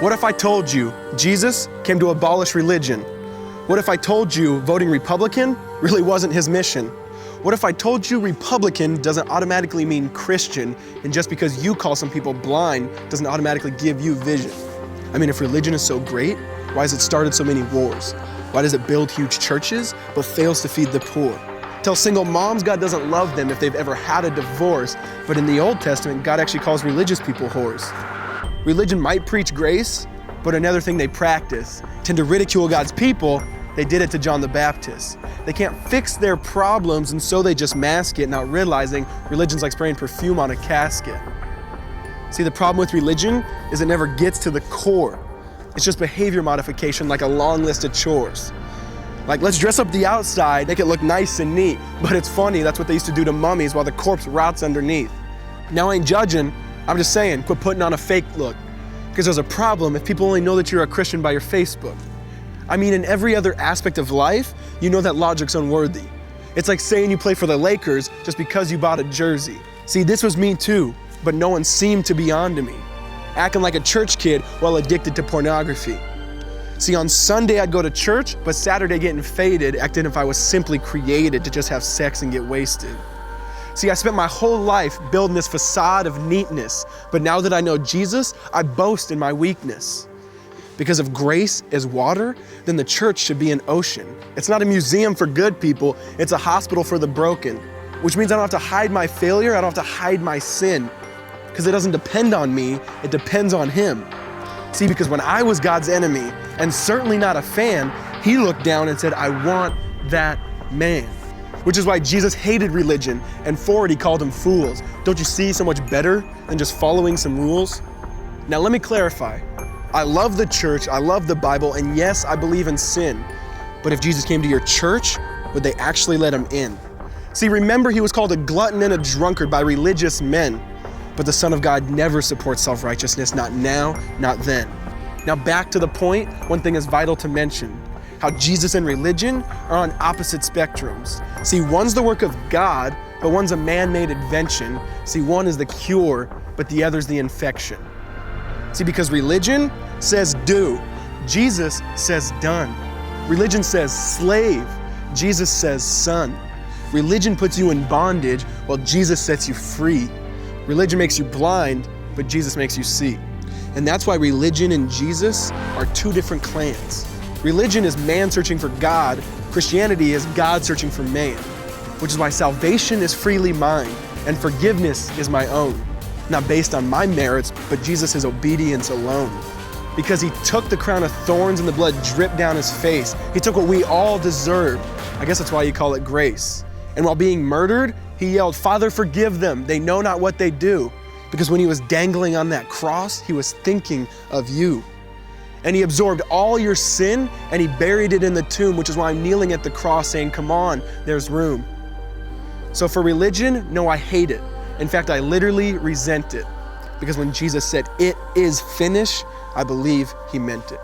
What if I told you Jesus came to abolish religion? What if I told you voting Republican really wasn't his mission? What if I told you Republican doesn't automatically mean Christian, and just because you call some people blind doesn't automatically give you vision? I mean, if religion is so great, why has it started so many wars? Why does it build huge churches but fails to feed the poor? Tell single moms God doesn't love them if they've ever had a divorce, but in the Old Testament, God actually calls religious people whores. Religion might preach grace, but another thing they practice, tend to ridicule God's people. They did it to John the Baptist. They can't fix their problems, and so they just mask it, not realizing religion's like spraying perfume on a casket. See, the problem with religion is it never gets to the core. It's just behavior modification, like a long list of chores. Like, let's dress up the outside, make it look nice and neat. But it's funny, that's what they used to do to mummies while the corpse rots underneath. Now, I ain't judging, I'm just saying, quit putting on a fake look. Because there's a problem if people only know that you're a Christian by your Facebook. I mean, in every other aspect of life, you know that logic's unworthy. It's like saying you play for the Lakers just because you bought a jersey. See, this was me too, but no one seemed to be onto me. Acting like a church kid while addicted to pornography. See, on Sunday I'd go to church, but Saturday getting faded, acting if I was simply created to just have sex and get wasted. See, I spent my whole life building this facade of neatness, but now that I know Jesus, I boast in my weakness. Because if grace is water, then the church should be an ocean. It's not a museum for good people, it's a hospital for the broken. Which means I don't have to hide my failure, I don't have to hide my sin. Because it doesn't depend on me, it depends on Him. See, because when I was God's enemy, and certainly not a fan, He looked down and said, I want that man. Which is why Jesus hated religion, and for it He called them fools. Don't you see so much better than just following some rules? Now let me clarify. I love the church, I love the Bible, and yes, I believe in sin. But if Jesus came to your church, would they actually let Him in? See, remember He was called a glutton and a drunkard by religious men. But the Son of God never supports self-righteousness, not now, not then. Now back to the point, one thing is vital to mention. How Jesus and religion are on opposite spectrums. See, one's the work of God, but one's a man-made invention. See, one is the cure, but the other's the infection. See, because religion says do, Jesus says done. Religion says slave, Jesus says son. Religion puts you in bondage, while Jesus sets you free. Religion makes you blind, but Jesus makes you see. And that's why religion and Jesus are two different clans. Religion is man searching for God. Christianity is God searching for man. Which is why salvation is freely mine, and forgiveness is my own. Not based on my merits, but Jesus' obedience alone. Because He took the crown of thorns and the blood dripped down His face. He took what we all deserved. I guess that's why you call it grace. And while being murdered, He yelled, Father, forgive them. They know not what they do. Because when He was dangling on that cross, He was thinking of you. And He absorbed all your sin and He buried it in the tomb, which is why I'm kneeling at the cross saying, come on, there's room. So for religion, no, I hate it. In fact, I literally resent it. Because when Jesus said, it is finished, I believe He meant it.